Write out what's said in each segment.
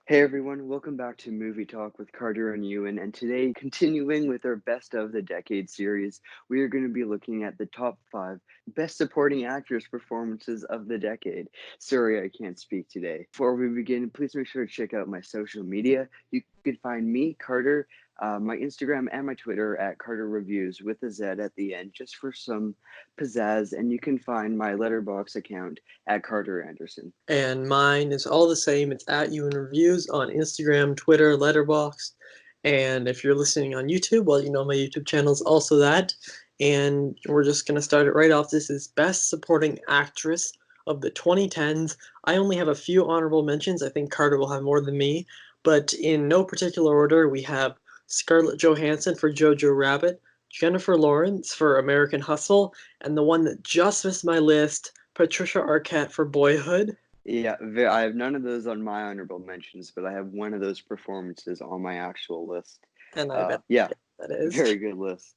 Hey everyone, welcome back to Movie Talk with Carter and Ewan. And today, continuing with our Best of the Decade series, we are going to be looking at the top five Best Supporting Actress performances of the decade. Sorry, I can't speak today. Before we begin, please make sure to check out my social media. You can find me, Carter, my Instagram and my Twitter at Carter Reviews with a Z at the end, just for some pizzazz. And you can find my Letterboxd account at Carter Anderson. And mine is all the same. It's at Ewan Reviews on Instagram, Twitter, Letterboxd. And if you're listening on YouTube, well, you know my YouTube channel is also that. And we're just going to start it right off. This is Best Supporting Actress of the 2010s. I only have a few honorable mentions. I think Carter will have more than me. But in no particular order, we have Scarlett Johansson for Jojo Rabbit, Jennifer Lawrence for American Hustle, and the one that just missed my list, Patricia Arquette for Boyhood. Yeah, I have none of those on my honorable mentions, but I have one of those performances on my actual list. And I bet Yeah, that is. very good list.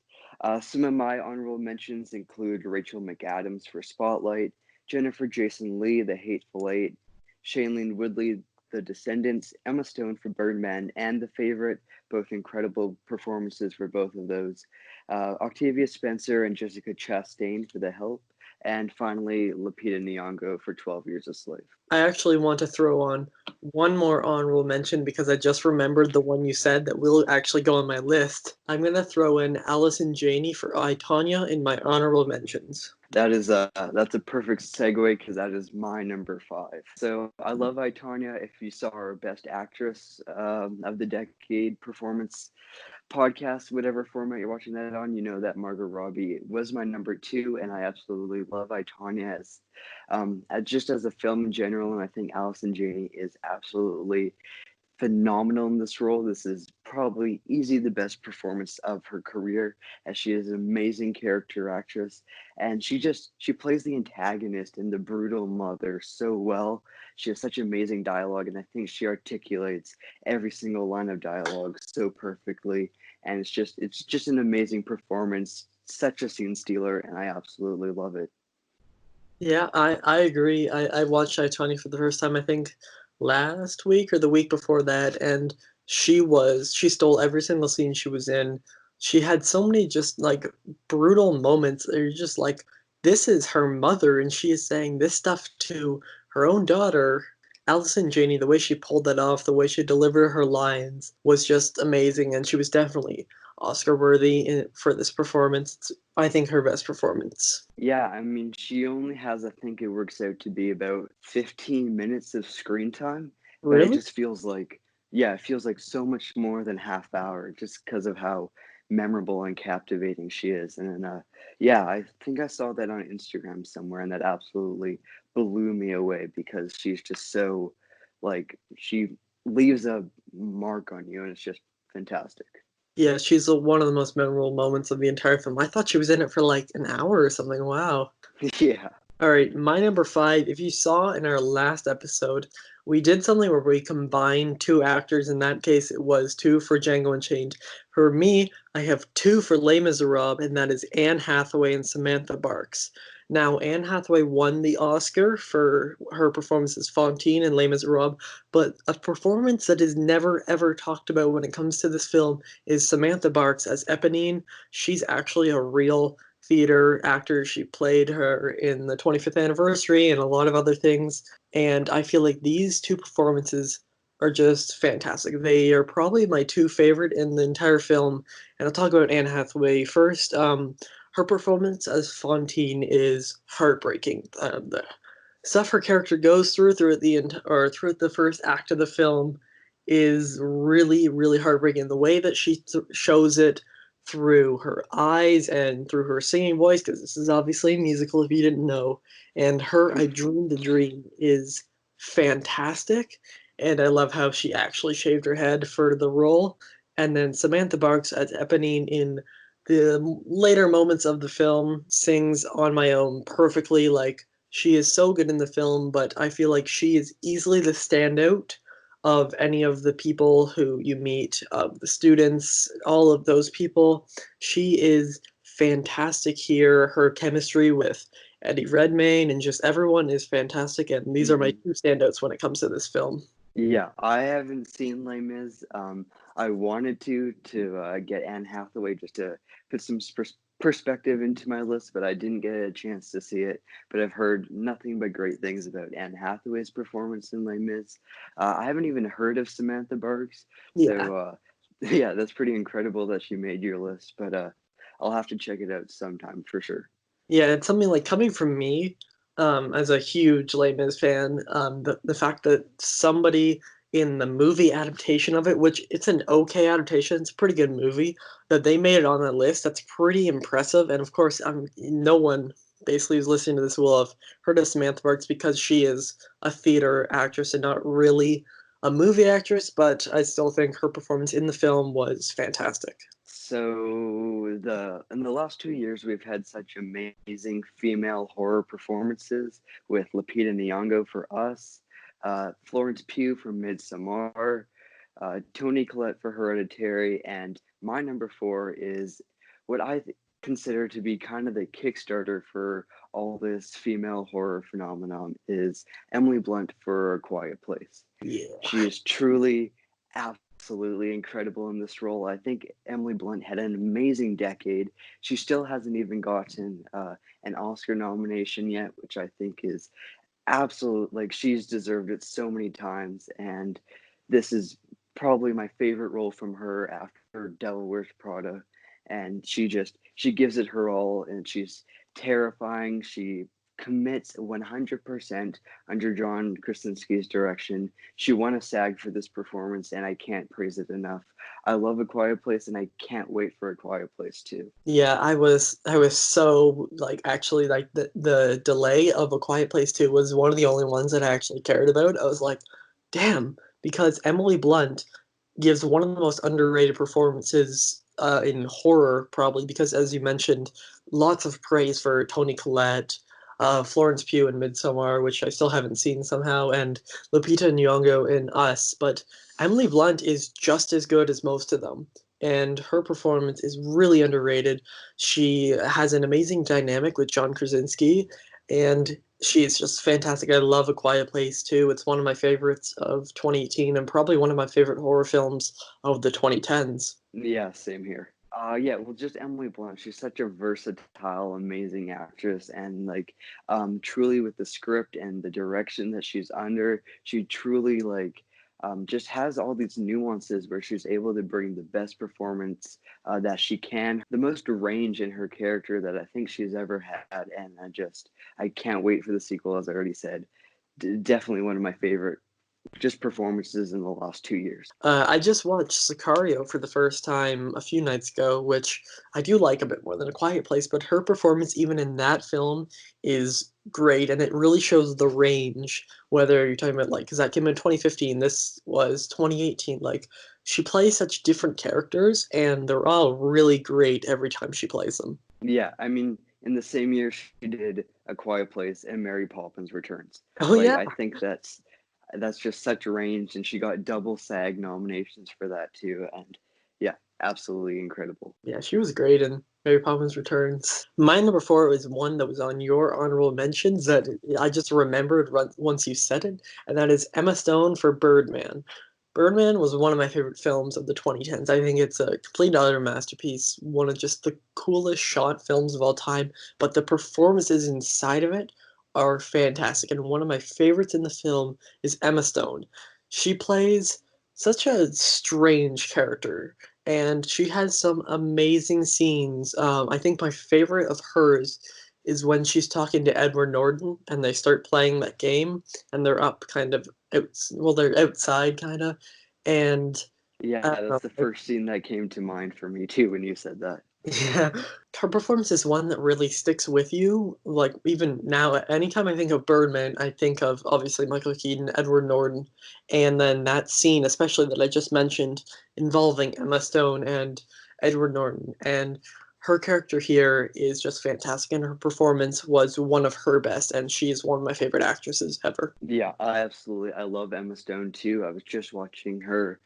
Some of my honorable mentions include Rachel McAdams for Spotlight, Jennifer Jason Leigh, The Hateful Eight, Shailene Woodley, The Descendants, Emma Stone for Birdman, and The Favorite, both incredible performances for both of those. Octavia Spencer and Jessica Chastain for The Help, and finally Lupita Nyong'o for 12 Years a Slave. I actually want to throw on one more honorable mention because I just remembered the one you said that will actually go on my list. I'm going to throw in Allison Janney for I, Tonya in my honorable mentions. That's a perfect segue because that is my number five. So I love I, Tonya. If you saw our Best Actress of the Decade performance podcast, whatever format you're watching that on, you know that Margot Robbie was my number two, and I absolutely love I, Tonya as just as a film in general, and I think Allison Janney is absolutely phenomenal in this role. This is probably easy the best performance of her career, as she is an amazing character actress, and she plays the antagonist and the brutal mother so well. She has such amazing dialogue, and I think she articulates every single line of dialogue so perfectly, and it's just an amazing performance, such a scene stealer, and I absolutely love it. Yeah, I agree. I watched I, Tonya for the first time, I think, last week or the week before that, and she stole every single scene she was in. She had so many just like brutal moments. You're just like, this is her mother, and she is saying this stuff to her own daughter. Allison Janney, the way she pulled that off, the way she delivered her lines was just amazing, and she was definitely Oscar worthy for this performance. It's, I think, her best performance. Yeah, I mean, she only has, I think it works out to be about 15 minutes of screen time, but it Really? just feels like, yeah, it feels like so much more than half hour just because of how memorable and captivating she is. And yeah, I think I saw that on Instagram somewhere, and that absolutely blew me away because she's just so, like, she leaves a mark on you, and it's just fantastic. Yeah, she's one of the most memorable moments of the entire film. I thought she was in it for like an hour or something. Wow. Yeah. All right, my number five. If you saw in our last episode, we did something where we combined two actors. In that case, it was two for Django Unchained. For me, I have two for Les Miserables, and that is Anne Hathaway and Samantha Barks. Now, Anne Hathaway won the Oscar for her performance as Fantine in Les Miserables, but a performance that is never ever talked about when it comes to this film is Samantha Barks as Eponine. She's actually a real theater actor. She played her in the 25th anniversary and a lot of other things. And I feel like these two performances are just fantastic. They are probably my two favorite in the entire film. And I'll talk about Anne Hathaway first. Her performance as Fantine is heartbreaking. The stuff her character goes throughout the first act of the film is really really heartbreaking. The way that she shows it through her eyes and through her singing voice, because this is obviously a musical if you didn't know, and her I Dreamed the Dream is fantastic, and I love how she actually shaved her head for the role. And then Samantha Barks as Eponine in the later moments of the film sings On My Own perfectly. Like, she is so good in the film, but I feel like she is easily the standout of any of the people who you meet, of the students, all of those people. She is fantastic here. Her chemistry with Eddie Redmayne and just everyone is fantastic, and these are my Mhm. two standouts when it comes to this film. Yeah, I haven't seen Les Mis. I wanted to get Anne Hathaway just to put some perspective into my list, but I didn't get a chance to see it. But I've heard nothing but great things about Anne Hathaway's performance in Les Mis. I haven't even heard of Samantha Barks, Yeah. so yeah, that's pretty incredible that she made your list. But I'll have to check it out sometime for sure. Yeah, it's something like coming from me, as a huge Les Mis fan, the fact that somebody in the movie adaptation of it, which it's an okay adaptation, it's a pretty good movie, that they made it on that list, that's pretty impressive. And of course, no one basically who's listening to this will have heard of Samantha Barks because she is a theater actress and not really a movie actress, but I still think her performance in the film was fantastic. So the in the last 2 years, we've had such amazing female horror performances with Lupita Nyong'o for Us, Florence Pugh for Midsommar, Toni Collette for Hereditary, and my number four is what consider to be kind of the Kickstarter for all this female horror phenomenon is Emily Blunt for A Quiet Place. Yeah. She is truly absolutely incredible in this role. I think Emily Blunt had an amazing decade. She still hasn't even gotten an Oscar nomination yet, which I think is absolute. Like she's deserved it so many times, and this is probably my favorite role from her after Devil Wears Prada. And she gives it her all, and she's terrifying. She commits 100% under John Krasinski's direction. She won a SAG for this performance, and I can't praise it enough. I love A Quiet Place, and I can't wait for A Quiet Place too. Yeah, I was so like actually like the delay of A Quiet Place 2 was one of the only ones that I actually cared about. I was like, damn, because Emily Blunt gives one of the most underrated performances in horror, probably because as you mentioned, lots of praise for Toni Collette, Florence Pugh in Midsommar, which I still haven't seen somehow, and Lupita Nyong'o in Us, but Emily Blunt is just as good as most of them and her performance is really underrated. She has an amazing dynamic with John Krasinski, and she's just fantastic. I love A Quiet Place too. It's one of my favorites of 2018 and probably one of my favorite horror films of the 2010s. Yeah, same here. Yeah, well, just Emily Blunt. She's such a versatile, amazing actress, and like, truly with the script and the direction that she's under, she truly like, just has all these nuances where she's able to bring the best performance that she can, the most range in her character that I think she's ever had, and I can't wait for the sequel, as I already said. Definitely one of my favorite just performances in the last 2 years. I just watched Sicario for the first time a few nights ago, which I do like a bit more than A Quiet Place, but her performance, even in that film, is great, and it really shows the range, whether you're talking about, like, because that came in 2015, this was 2018. Like, she plays such different characters, and they're all really great every time she plays them. Yeah, I mean, in the same year she did A Quiet Place and Mary Poppins Returns. Oh, Like, yeah. I think that's just such a range, and she got double SAG nominations for that too. And yeah, absolutely incredible. Yeah, she was great in Mary Poppins Returns. My number four was one that was on your honorable mentions that I just remembered once you said it, and that is Emma Stone for Birdman. Birdman was one of my favorite films of the 2010s. I think it's a complete utter masterpiece, one of just the coolest shot films of all time, but the performances inside of it are fantastic. And one of my favorites in the film is Emma Stone. She plays such a strange character and she has some amazing scenes. I think my favorite of hers is when she's talking to Edward Norton and they start playing that game and they're up kind of they're outside kind of, and Yeah, I don't that's know. the first scene that came to mind for me too when you said that. Yeah, her performance is one that really sticks with you. Like even now, anytime I think of Birdman, I think of obviously Michael Keaton, Edward Norton, and then that scene, especially that I just mentioned, involving Emma Stone and Edward Norton. And her character here is just fantastic, and her performance was one of her best, and she is one of my favorite actresses ever. Yeah, I love Emma Stone too. I was just watching her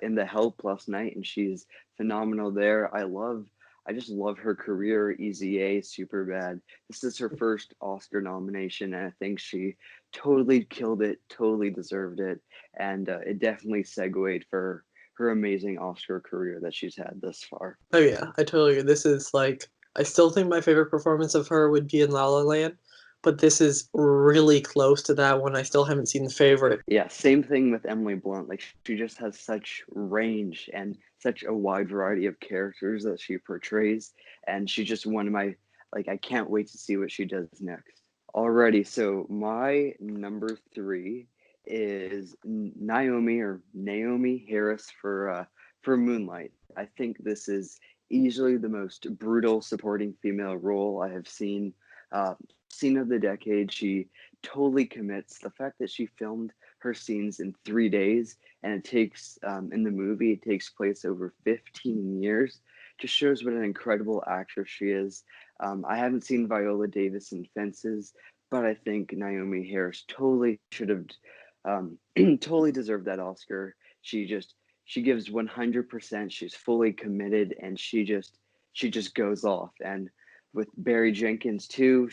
in The Help last night, and she's phenomenal there. I just love her career. Easy A, super bad. This is her first Oscar nomination, and I think she totally killed it, totally deserved it, and it definitely segued for her amazing Oscar career that she's had thus far. Oh yeah, I totally agree. This is like I still think my favorite performance of her would be in La La Land, but this is really close to that one. I still haven't seen The Favorite. Yeah, same thing with Emily Blunt. Like she just has such range and such a wide variety of characters that she portrays, and she's just one of my like I can't wait to see what she does next. Alrighty, so my number three is Naomi Harris for Moonlight. I think this is easily the most brutal supporting female role I have uh, seen of the decade. She totally commits. The fact that she filmed her scenes in 3 days and it takes in the movie it takes place over 15 years just shows what an incredible actress she is. I haven't seen Viola Davis in Fences, but I think Naomi Harris totally should have totally deserved that Oscar. She gives 100%. She's fully committed, and she just goes off. And with Barry Jenkins too,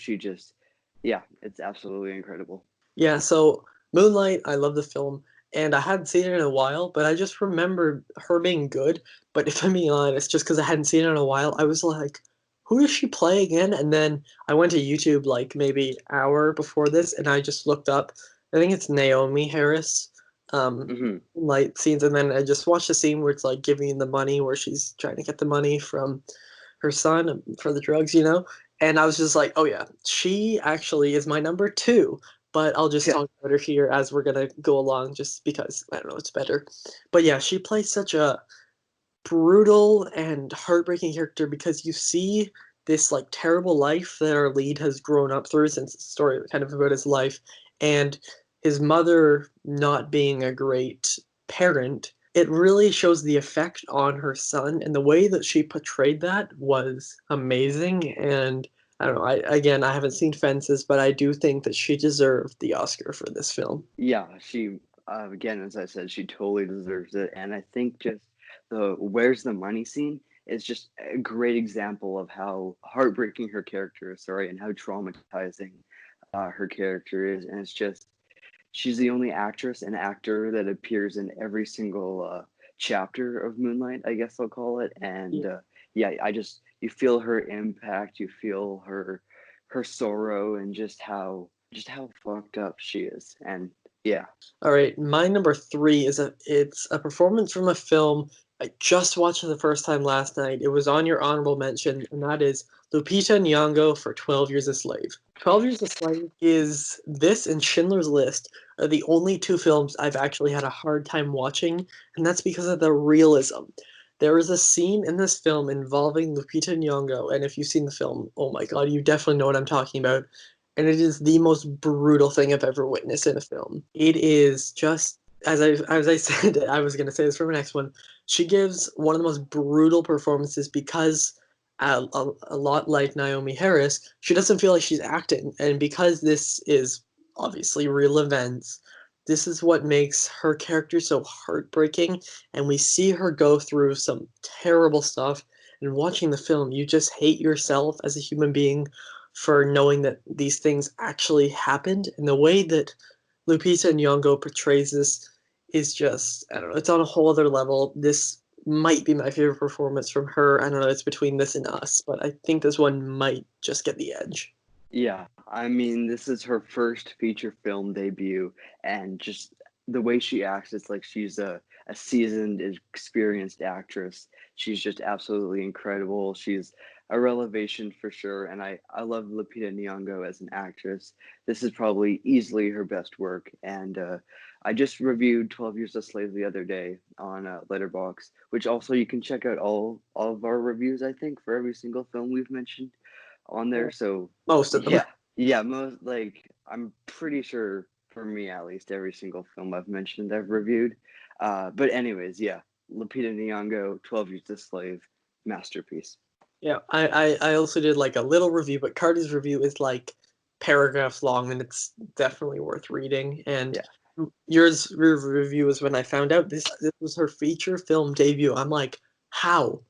yeah, it's absolutely incredible. Yeah, so Moonlight, I love the film, and I hadn't seen it in a while, but I just remember her being good. But if I'm being honest, just because I hadn't seen it in a while, I was like, who does she play again? And then I went to YouTube like maybe an hour before this, and I just looked up. I think it's Naomi Harris, Hmm. light scenes, and then I just watched the scene where it's like giving the money, where she's trying to get the money from her son for the drugs, you know? And I was just like, oh yeah, she actually is my number two. But I'll just Yeah, talk about her here as we're gonna go along, just because I don't know, it's better. But yeah, she plays such a brutal and heartbreaking character because you see this like terrible life that our lead has grown up through since the story kind of about his life and his mother not being a great parent. It really shows the effect on her son, and the way that she portrayed that was amazing. And I don't know, I haven't seen Fences, but I do think that she deserved the Oscar for this film. yeah. She again, as I said, she totally deserves it, and I think just the "Where's the Money" scene is just a great example of how heartbreaking her character is. Sorry, and how traumatizing her character is, and it's just she's the only actress and actor that appears in every single chapter of Moonlight, I guess I'll call it. And yeah, you feel her impact, you feel her sorrow, and just how fucked up she is. And yeah, All right, my number three is it's a performance from a film I just watched for the first time last night. It was on your honorable mention, and that is Lupita Nyong'o for 12 Years a Slave. 12 Years a Slave is this and Schindler's List are the only two films I've actually had a hard time watching, and that's because of the realism. There is a scene in this film involving Lupita Nyong'o, and if you've seen the film, oh my god, you definitely know what I'm talking about, and it is the most brutal thing I've ever witnessed in a film. It is just as I said, I was gonna say this for my next one. She gives one of the most brutal performances because a lot like Naomi Harris, she doesn't feel like she's acting, and because this is obviously real events, this is what makes her character so heartbreaking, and we see her go through some terrible stuff. And watching the film, you just hate yourself as a human being for knowing that these things actually happened. And the way that Lupita Nyong'o portrays this is just, I don't know, it's on a whole other level. This might be my favorite performance from her. I don't know, it's between this and Us, but I think this one might just get the edge. yeah. I mean, this is her first feature film debut, and just the way she acts, it's like she's a seasoned, experienced actress. She's just absolutely incredible. She's a revelation for sure, and I love Lupita Nyong'o as an actress. This is probably easily her best work, and I just reviewed 12 Years a Slave the other day on Letterboxd, which also you can check out all of our reviews, I think, for every single film we've mentioned on there. So Most of them. yeah, yeah, most like I'm pretty sure for me at least every single film I've mentioned I've reviewed. But anyways, yeah, Lupita Nyong'o, 12 Years a Slave, masterpiece. Yeah, I also did like a little review, but Cardi's review is like paragraphs long and it's definitely worth reading. And Yeah, your review is when I found out this was her feature film debut. I'm like, how?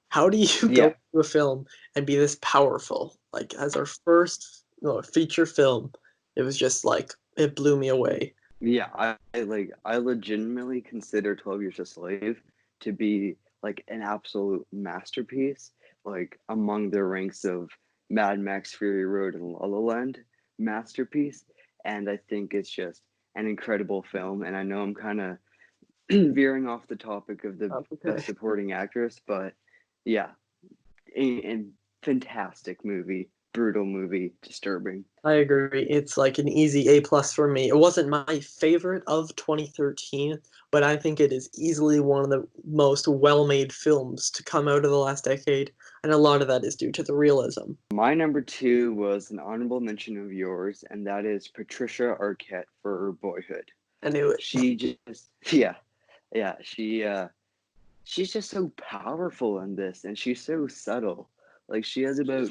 How do you go yeah, to a film and be this powerful? Like as our first feature film, it was just like it blew me away. Yeah, I legitimately consider 12 Years a Slave to be like an absolute masterpiece, like among the ranks of Mad Max Fury Road and La La Land masterpiece. And I think it's just an incredible film. And I know I'm kind of veering off the topic of the Okay. best supporting actress, but yeah, a fantastic movie, brutal movie, disturbing. I agree. It's like an easy A plus for me. It wasn't my favorite of 2013, but I think it is easily one of the most well-made films to come out of the last decade, and a lot of that is due to the realism. My number two was an honorable mention of yours, and that is Patricia Arquette for her Boyhood. I knew it. She just, yeah, yeah, she's just so powerful in this, and she's so subtle. Like she has about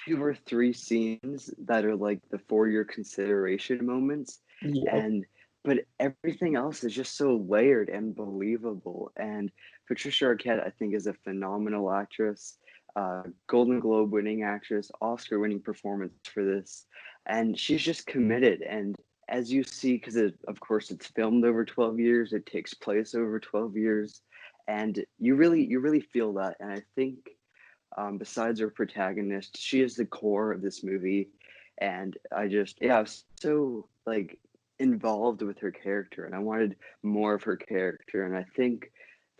two or three scenes that are like the for your consideration moments, Yeah. and but everything else is just so layered and believable. And Patricia Arquette, I think, is a phenomenal actress, Golden Globe winning actress, Oscar winning performance for this, and she's just committed. And as you see, because of course it's filmed over 12 years, it takes place over 12 years, and you really feel that. And I think besides her protagonist, she is the core of this movie, and I was so like involved with her character, and I wanted more of her character. And I think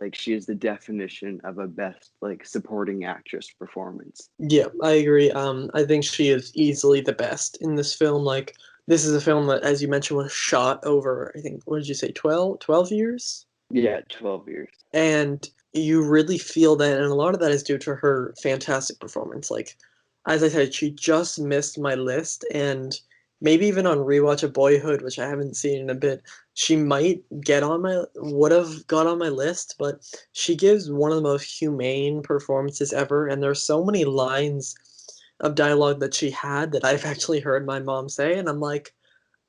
like she is the definition of a best like supporting actress performance. Yeah, I agree. I think she is easily the best in this film. Like, this is a film that, as you mentioned, was shot over, I think, what did you say, 12 years? Yeah, 12 years. And you really feel that, and a lot of that is due to her fantastic performance. Like, as I said, she just missed my list, and maybe even on rewatch of Boyhood, which I haven't seen in a bit, she might would have got on my list, but she gives one of the most humane performances ever, and there's so many lines of dialogue that she had that I've actually heard my mom say, and I'm like,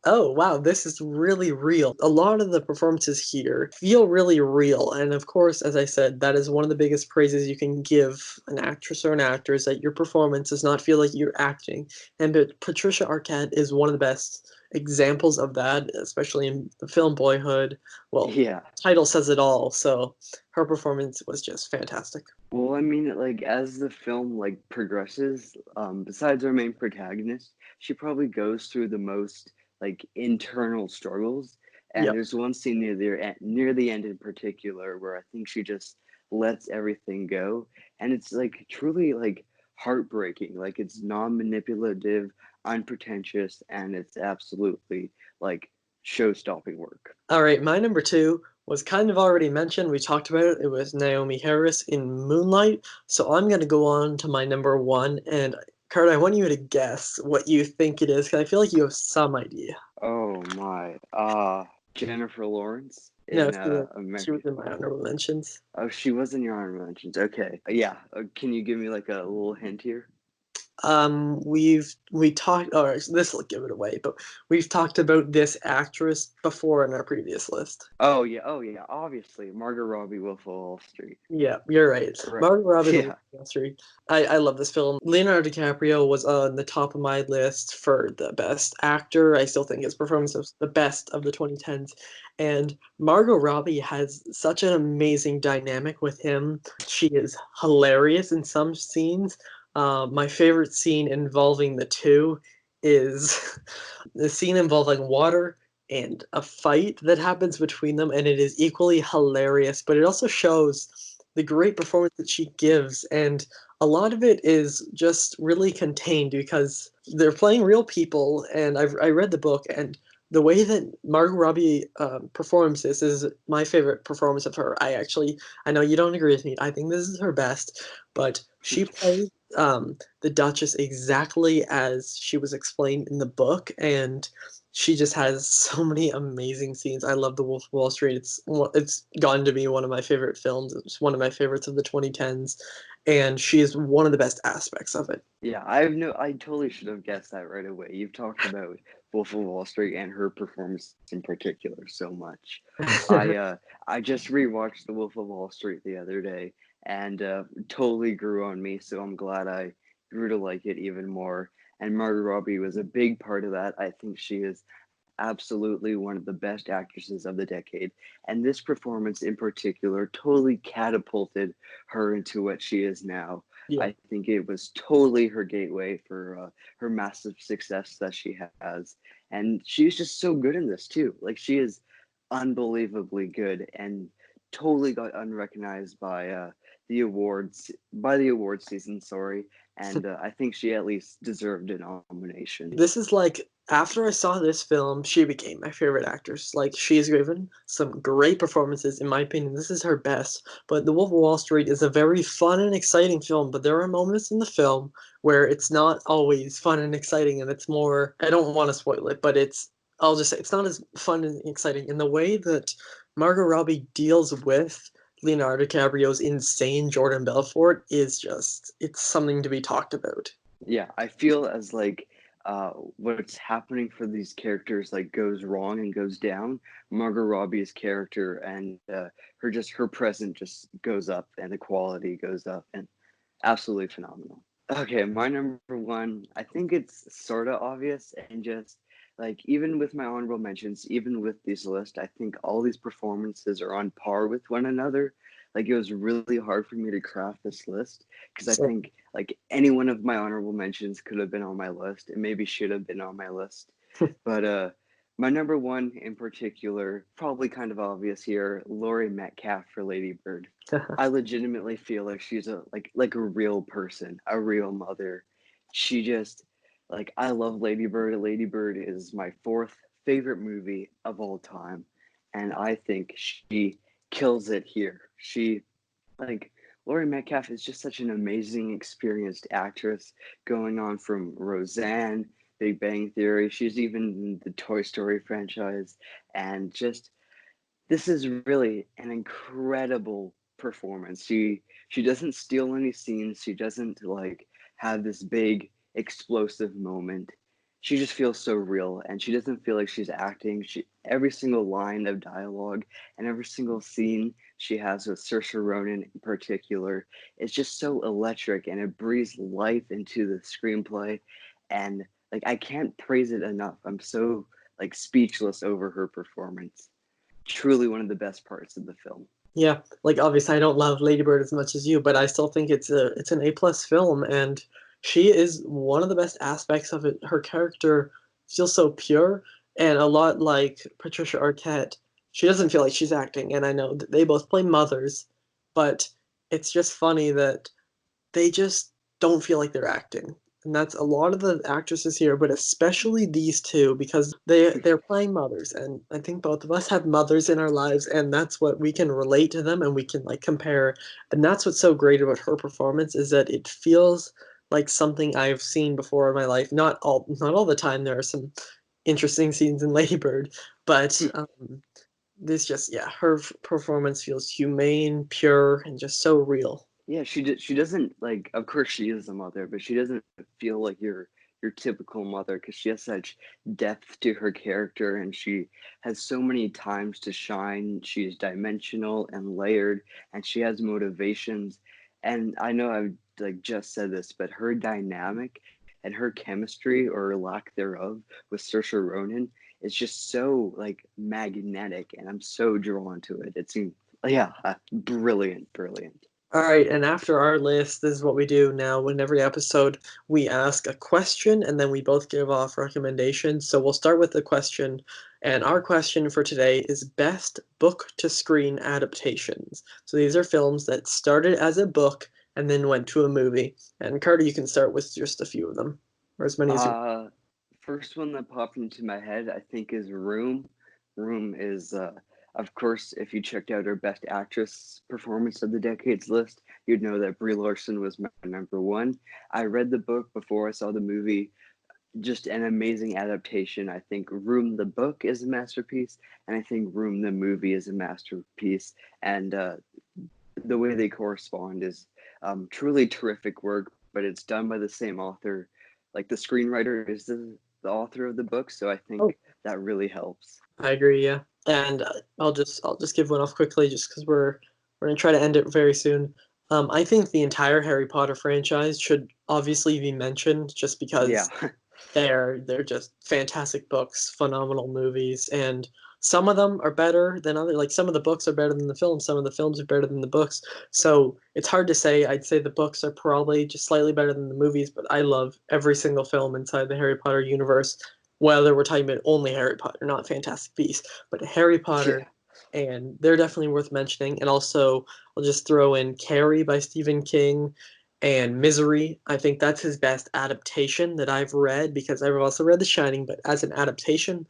oh, wow, this is really real. A lot of the performances here feel really real. And of course, as I said, that is one of the biggest praises you can give an actress or an actor is that your performance does not feel like you're acting. And Patricia Arquette is one of the best examples of that, especially in the film Boyhood. Well, Yeah. title says it all. So her performance was just fantastic. Well, I mean, like as the film like progresses, besides our main protagonist, she probably goes through the most like internal struggles. And Yep. there's one scene near the end in particular where I think she just lets everything go, and it's like truly like heartbreaking. Like it's non-manipulative, unpretentious, and it's absolutely like show-stopping work. All right, my number two was kind of already mentioned. We talked about it. It was Naomi Harris in Moonlight. So I'm going to go on to my number one. And Kurt, I want you to guess what you think it is, because I feel like you have some idea. Oh my. Jennifer Lawrence No, in she was American. in my honorable mentions. Oh, she was in your honorable mentions. Okay. Yeah. Can you give me like a little hint here? We talked, or this will give it away, but we've talked about this actress before in our previous list. Oh yeah. Oh yeah. Obviously, Margot Robbie, Wolf of Wall Street. Yeah, you're right. Right. Margot Robbie, The Yeah. Wall Street. I love this film. Leonardo DiCaprio was on the top of my list for the best actor. I still think his performance was the best of the 2010s. And Margot Robbie has such an amazing dynamic with him. She is hilarious in some scenes. My favorite scene involving the two is the scene involving water and a fight that happens between them, and it is equally hilarious, but it also shows the great performance that she gives, and a lot of it is just really contained because they're playing real people, and I read the book, and the way that Margot Robbie performs this is my favorite performance of her. I know you don't agree with me. I think this is her best, but she plays the Duchess exactly as she was explained in the book, and she just has so many amazing scenes. I love The Wolf of Wall Street. It's gone to be one of my favorite films. It's one of my favorites of the 2010s, and she is one of the best aspects of it. Yeah. I totally should have guessed that right away. You've talked about Wolf of Wall Street and her performance in particular so much. I uh I just rewatched The Wolf of Wall Street the other day, and totally grew on me. So I'm glad I grew to like it even more. And Margot Robbie was a big part of that. I think she is absolutely one of the best actresses of the decade. And this performance in particular totally catapulted her into what she is now. Yeah. I think it was totally her gateway for her massive success that she has. And she's just so good in this too. Like she is unbelievably good and totally got unrecognized by the awards season, sorry. And I think she at least deserved a nomination. This is like after I saw this film, she became my favorite actress. Like she's given some great performances. In my opinion, this is her best. But The Wolf of Wall Street is a very fun and exciting film. But there are moments in the film where it's not always fun and exciting, and it's more. I don't want to spoil it, but it's. I'll just say it's not as fun and exciting in the way that Margot Robbie deals with Leonardo DiCaprio's insane Jordan Belfort is just. It's something to be talked about. Yeah, I feel as like what's happening for these characters like goes wrong and goes down. Margot Robbie's character and her present just goes up and the quality goes up and absolutely phenomenal. Okay, my number one, I think it's sort of obvious and just like even with my honorable mentions, even with this list, I think all these performances are on par with one another. Like it was really hard for me to craft this list because I So think like any one of my honorable mentions could have been on my list and maybe should have been on my list. But my number one in particular, probably kind of obvious here, Laurie Metcalf for Lady Bird. I legitimately feel like she's a like a real person, a real mother. She just like I love Lady Bird. Lady Bird is my fourth favorite movie of all time, and I think she kills it here. She like Laurie Metcalf is just such an amazing, experienced actress, going on from Roseanne, Big Bang Theory. She's even in the Toy Story franchise, and just this is really an incredible performance. She doesn't steal any scenes. She doesn't like have this big explosive moment. She just feels so real and she doesn't feel like she's acting. She every single line of dialogue and every single scene she has with Saoirse Ronan in particular is just so electric and it breathes life into the screenplay and like I can't praise it enough. I'm so like speechless over her performance. Truly one of the best parts of the film. yeah, like obviously I don't love Lady Bird as much as you, but I still think it's an A-plus film, and she is one of the best aspects of it. Her character feels so pure, and a lot like Patricia Arquette, she doesn't feel like she's acting. And I know that they both play mothers, but it's just funny that they just don't feel like they're acting. And that's a lot of the actresses here, but especially these two because they're playing mothers, and I think both of us have mothers in our lives, and that's what we can relate to them and we can like compare. And that's what's so great about her performance is that it feels like something I've seen before in my life. Not all the time. There are some interesting scenes in Lady Bird, but this just yeah, her performance feels humane, pure, and just so real. Yeah, she doesn't like of course she is a mother, but she doesn't feel like your typical mother because she has such depth to her character and she has so many times to shine. She's dimensional and layered and she has motivations. And I know I've like just said this, but her dynamic and her chemistry or lack thereof with Saoirse Ronan is just so like magnetic and I'm so drawn to it. It seems yeah, brilliant, brilliant. All right, and after our list, this is what we do now. In every episode, we ask a question and then we both give off recommendations. So we'll start with the question, and our question for today is best book to screen adaptations. So these are films that started as a book and then went to a movie. And Carter, you can start with just a few of them, or as many as you. Uh, First one that popped into my head, I think, is Room. Room is, of course, if you checked out her Best Actress performance of the decades list, you'd know that Brie Larson was my number one. I read the book before I saw the movie. Just an amazing adaptation. I think Room the book is a masterpiece, and I think Room the movie is a masterpiece. And the way they correspond is truly terrific work, but it's done by the same author. Like the screenwriter is the author of the book, so I Oh, think that really helps. I agree, yeah. And I'll just give one off quickly, just because we're gonna try to end it very soon. I think the entire Harry Potter franchise should obviously be mentioned, just Yeah, because They're just fantastic books, phenomenal movies, and some of them are better than other. Like some of the books are better than the films, some of the films are better than the books. So it's hard to say. I'd say the books are probably just slightly better than the movies, but I love every single film inside the Harry Potter universe. Whether we're talking about only Harry Potter, not Fantastic Beasts, but Harry Potter, Yeah. and they're definitely worth mentioning. And also, I'll just throw in Carrie by Stephen King and Misery. I think that's his best adaptation that I've read because I've also read The Shining, but as an adaptation,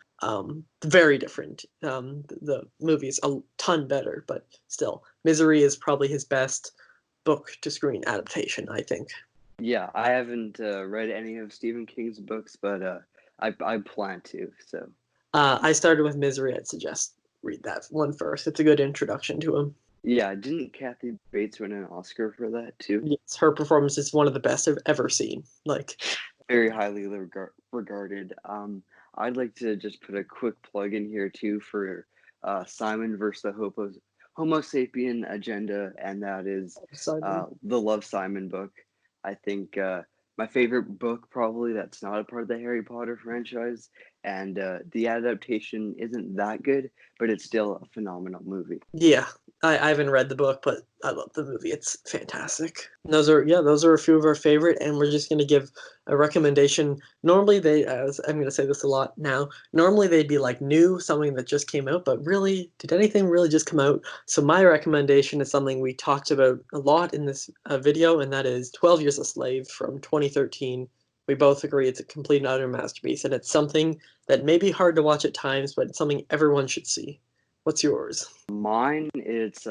very different. The movie is a ton better, but still, Misery is probably his best book to screen adaptation, I think. Yeah, I haven't read any of Stephen King's books, but I plan to. So I started with Misery. I'd suggest read that one first. It's a good introduction to him. yeah, didn't Kathy Bates win an Oscar for that too? Yes, her performance is one of the best I've ever seen. Like, Very highly regarded. I'd like to just put a quick plug in here too for Simon versus the Homo sapien agenda, and that is Simon. the Love Simon book. I think my favorite book, probably that's not a part of the Harry Potter franchise, and the adaptation isn't that good, but it's still a phenomenal movie. Yeah, I haven't read the book, but I love the movie. It's fantastic. And those are a few of our favorite, and we're just gonna give a recommendation. Normally I'm gonna say this a lot now. Normally they'd be like new, something that just came out, but really, did anything really just come out? So my recommendation is something we talked about a lot in this video, and that is 12 Years a Slave from 2013. We both agree it's a complete and utter masterpiece, and it's something that may be hard to watch at times, but it's something everyone should see. What's yours? Mine, it's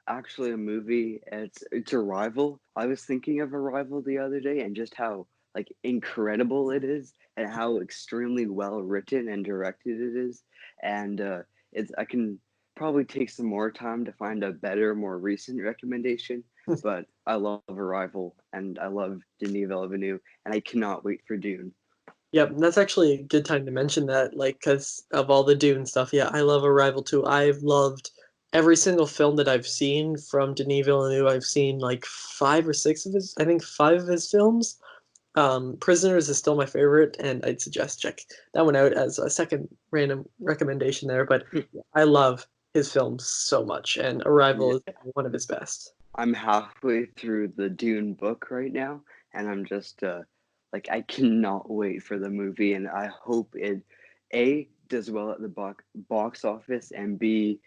actually a movie. It's Arrival. I was thinking of Arrival the other day and just how like incredible it is and how extremely well written and directed it is. And it's I can probably take some more time to find a better, more recent recommendation. But I love Arrival and I love Denis Villeneuve and I cannot wait for Dune. Yep, that's actually a good time to mention that, like, because of all the Dune stuff. Yeah, I love Arrival too. I've loved every single film that I've seen from Denis Villeneuve. I've seen like five or six of his, I think five of his films. Prisoners is still my favorite, and I'd suggest check that one out as a second random recommendation there. But I love his films so much, and Arrival is Yeah. one of his best. I'm halfway through the Dune book right now, and I'm just like I cannot wait for the movie, and I hope it A does well at the box office, and B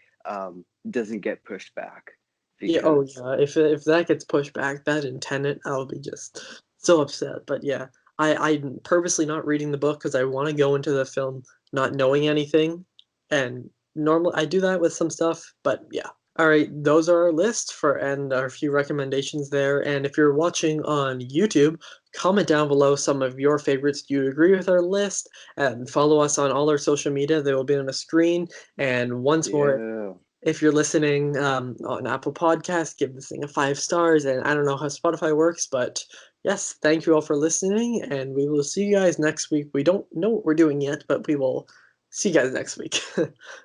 doesn't get pushed back Yeah, oh because yeah. If that gets pushed back, that and Tenet, I'll be just so upset. But yeah, I'm purposely not reading the book because I want to go into the film not knowing anything, and normally I do that with some stuff. But yeah. All right, those are our lists for and our few recommendations there. And if you're watching on YouTube, comment down below some of your favorites. Do you agree with our list? And follow us on all our social media. They will be on the screen. And once more, yeah. if you're listening on Apple Podcast, give this thing a 5 stars. And I don't know how Spotify works, but yes, thank you all for listening. And we will see you guys next week. We don't know what we're doing yet, but we will see you guys next week.